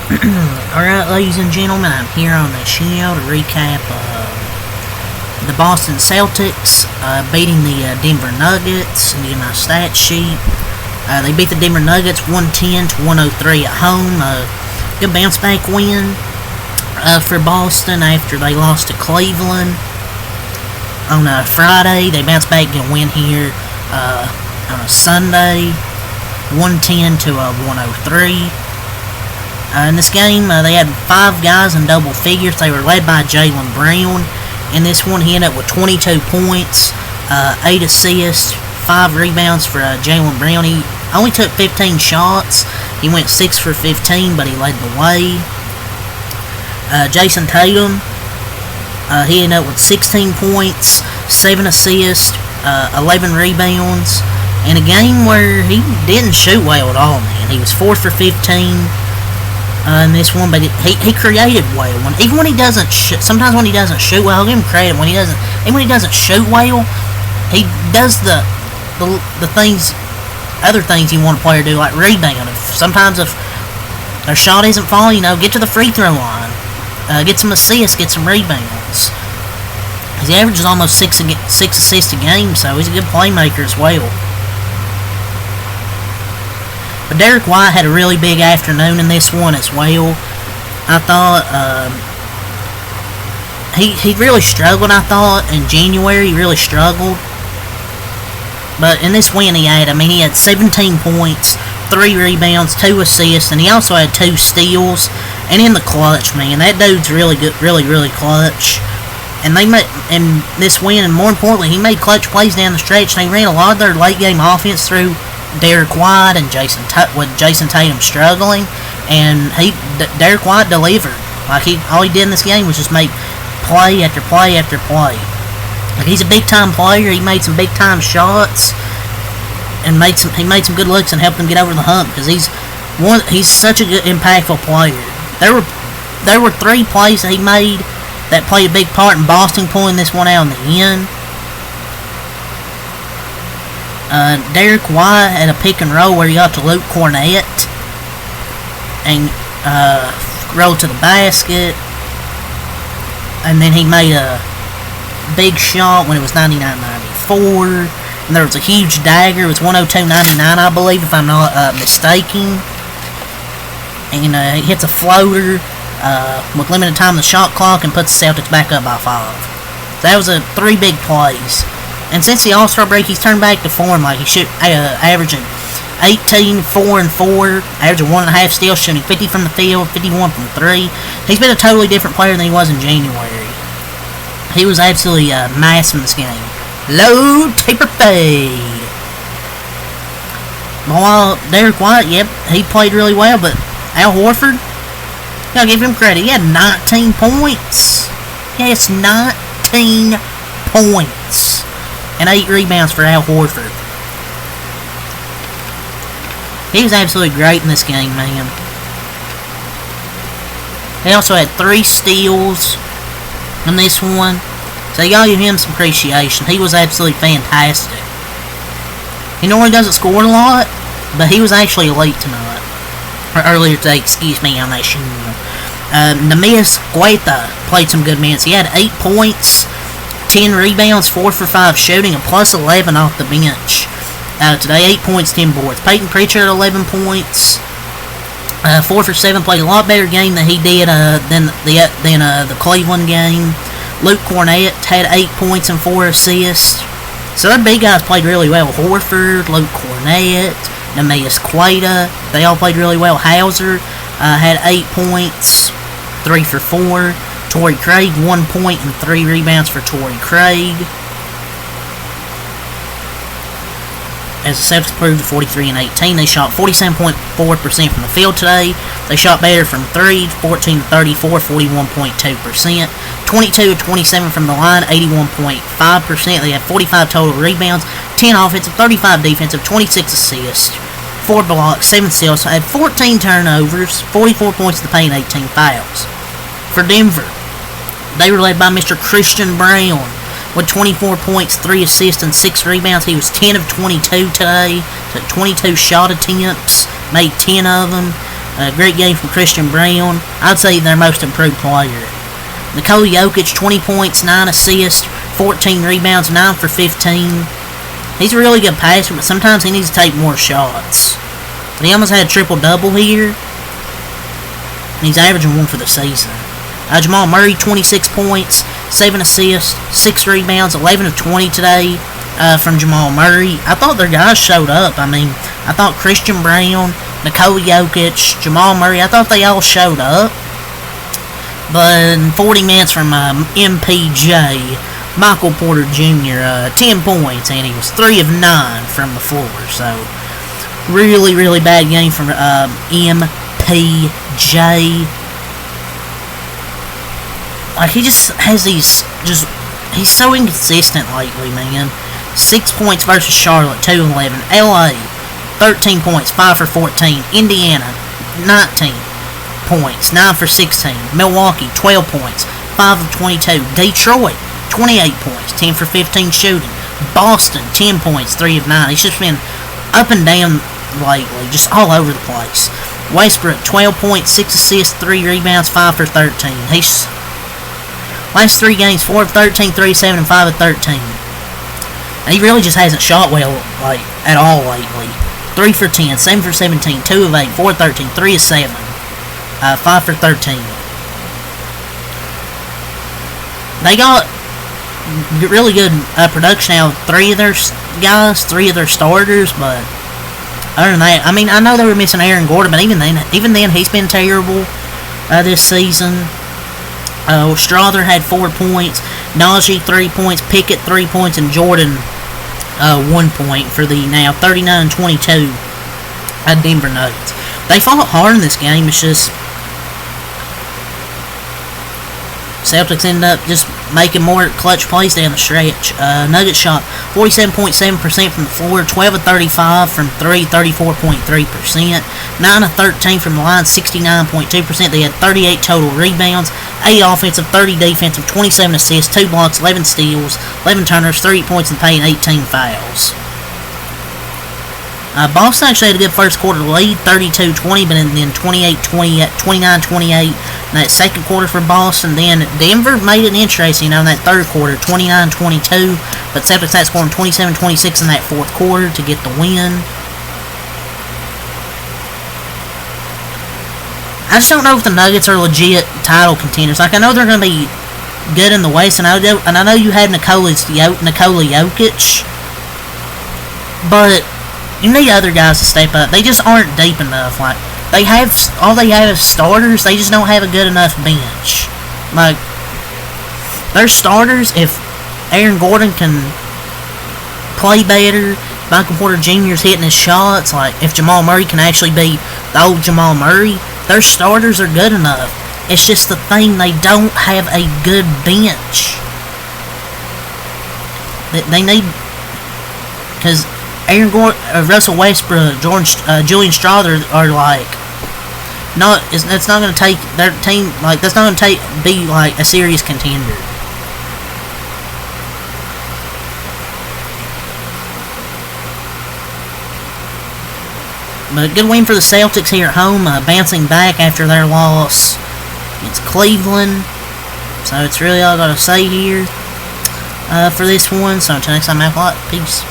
Alright, ladies and gentlemen, I'm here on the show to recap the Boston Celtics beating the Denver Nuggets and get my stat sheet. They beat the Denver Nuggets 110-103 at home. Good bounce back win for Boston after they lost to Cleveland on a Friday. They bounced back and win here on a Sunday, 110-103. In this game, they had 5 guys in double figures. They were led by Jaylen Brown. In this one, he ended up with 22 points, 8 assists, 5 rebounds for Jaylen Brown. He only took 15 shots. He went 6 for 15, but he led the way. Jason Tatum, he ended up with 16 points, 7 assists, 11 rebounds, in a game where he didn't shoot well at all, man. He was 4 for 15 in this one, but he created well. Even when he doesn't sometimes when he doesn't shoot well, I'll give him credit. Even when he doesn't shoot well, he does the things, other things you want a player to do, like rebound. Sometimes if their shot isn't falling, get to the free throw line, get some assists, get some rebounds. He averages almost 6 assists a game, so he's a good playmaker as well. But Derek White had a really big afternoon in this one as well. I thought he really struggled. I thought in January he really struggled, but in this win he had 17 points, 3 rebounds, 2 assists, and he also had 2 steals. And in the clutch, man, that dude's really good, really clutch. And they made in this win, and more importantly, he made clutch plays down the stretch. They ran a lot of their late game offense through Derek White and Jason Tatum struggling, and Derek White delivered. All he did in this game was just make play after play after play. He's a big time player. He made some big time shots and he made some good looks and helped them get over the hump, because he's such a good impactful player. There were 3 plays that he made that played a big part in Boston pulling this one out in the end. Derek White had a pick and roll where he got to Luke Cornett and rolled to the basket, and then he made a big shot when it was 99-94, and there was a huge dagger. It was 102-99, I believe, if I'm not mistaken, and he hits a floater with limited time on the shot clock and puts the Celtics back up by 5. So that was 3 big plays. And since the All-Star break, he's turned back to form. He averaging 18, 4, and 4, averaging 1.5 steals, shooting 50 from the field, 51 from 3. He's been a totally different player than he was in January. He was absolutely massive in this game. Low taper fade. While Derek White, yep, he played really well, but Al Horford, gotta give him credit. He had 19 points. Yes, 19 points. And 8 rebounds for Al Horford. He was absolutely great in this game, man. He also had 3 steals in this one, so you gotta give him some appreciation. He was absolutely fantastic. He normally doesn't score a lot, but he was actually elite tonight. Or earlier today, excuse me, on that show. Neemias Queta played some good minutes. He had 8 points, 10 rebounds, 4 for 5 shooting, and plus 11 off the bench. Today, 8 points, 10 boards. Peyton Pritchard, 11 points, 4 for 7. Played a lot better game than he did than the Cleveland game. Luke Cornett had 8 points and 4 assists. So their big guys played really well. Horford, Luke Cornett, Neemias Queta, they all played really well. Hauser had 8 points, 3 for 4. Torrey Craig, 1 point and 3 rebounds for Torrey Craig. As the Celtics improved to 43-18, they shot 47.4% from the field today. They shot better from 3, 14-34, 41.2%. 22-27 from the line, 81.5%. They had 45 total rebounds, 10 offensive, 35 defensive, 26 assists, 4 blocks, 7 steals. Had 14 turnovers, 44 points to the paint, 18 fouls. For Denver, they were led by Mr. Christian Brown with 24 points, 3 assists, and 6 rebounds. He was 10 of 22 today, took 22 shot attempts, made 10 of them. Great game from Christian Brown. I'd say their most improved player. Nikola Jokic, 20 points, 9 assists, 14 rebounds, 9 for 15. He's a really good passer, but sometimes he needs to take more shots. But he almost had a triple-double here. And he's averaging 1 for the season. Jamal Murray, 26 points, 7 assists, 6 rebounds, 11 of 20 today from Jamal Murray. I thought their guys showed up. I mean, I thought Christian Brown, Nikola Jokic, Jamal Murray, I thought they all showed up. But in 40 minutes from MPJ, Michael Porter Jr., 10 points, and he was 3 of 9 from the floor. So, really, really bad game from MPJ. Like, he just has these, he's so inconsistent lately, man. 6 points versus Charlotte, 2 of 11. LA, 13 points, 5 for 14. Indiana, 19 points, 9 for 16. Milwaukee, 12 points, 5 of 22. Detroit, 28 points, 10 for 15 shooting. Boston, 10 points, 3 of 9. He's just been up and down lately, just all over the place. Westbrook, 12 points, 6 assists, 3 rebounds, 5 for 13. He's last 3 games, 4 of 13, 3 of 7, and 5 of 13. And he really just hasn't shot well, like, at all lately. 3 for 10, 7 for 17, 2 of 8, 4 of 13, 3 of 7, 5 for 13. They got really good production out of 3 of their guys, 3 of their starters, but other than that, I mean, I know they were missing Aaron Gordon, but even then he's been terrible this season. Strother had 4 points, Najee 3 points, Pickett 3 points, and Jordan 1 point for the now 39-22 Denver Nuggets. They fought hard in this game. It's just Celtics ended up just making more clutch plays down the stretch. Nuggets shot 47.7% from the floor, 12 of 35 from 3, 34.3%, 9 of 13 from the line, 69.2%. They had 38 total rebounds, 8 offensive, 30 defensive, 27 assists, 2 blocks, 11 steals, 11 turnovers, 3 points in the paint, and 18 fouls. Boston actually had a good first quarter lead, 32-20, but then 29-28 in that second quarter for Boston. Then Denver made it interesting in that third quarter, 29-22, but Celtics had scoring 27-26 in that fourth quarter to get the win. I just don't know if the Nuggets are legit title contenders. Like, I know they're going to be good in the West, and I know you have Nikola Jokic, but you need other guys to step up. They just aren't deep enough. Like, they have starters. They just don't have a good enough bench. Like, their starters, if Aaron Gordon can play better, Michael Porter Jr. is hitting his shots, like, if Jamal Murray can actually be the old Jamal Murray, their starters are good enough. It's just the thing, they don't have a good bench. They need, because Aaron Gordon, Russell Westbrook, Julian Strother are like, that's not going to take their team, like, that's not going to be like a serious contender. But a good win for the Celtics here at home, bouncing back after their loss against Cleveland. So it's really all I got to say here for this one. So until next time, have a lot. Peace.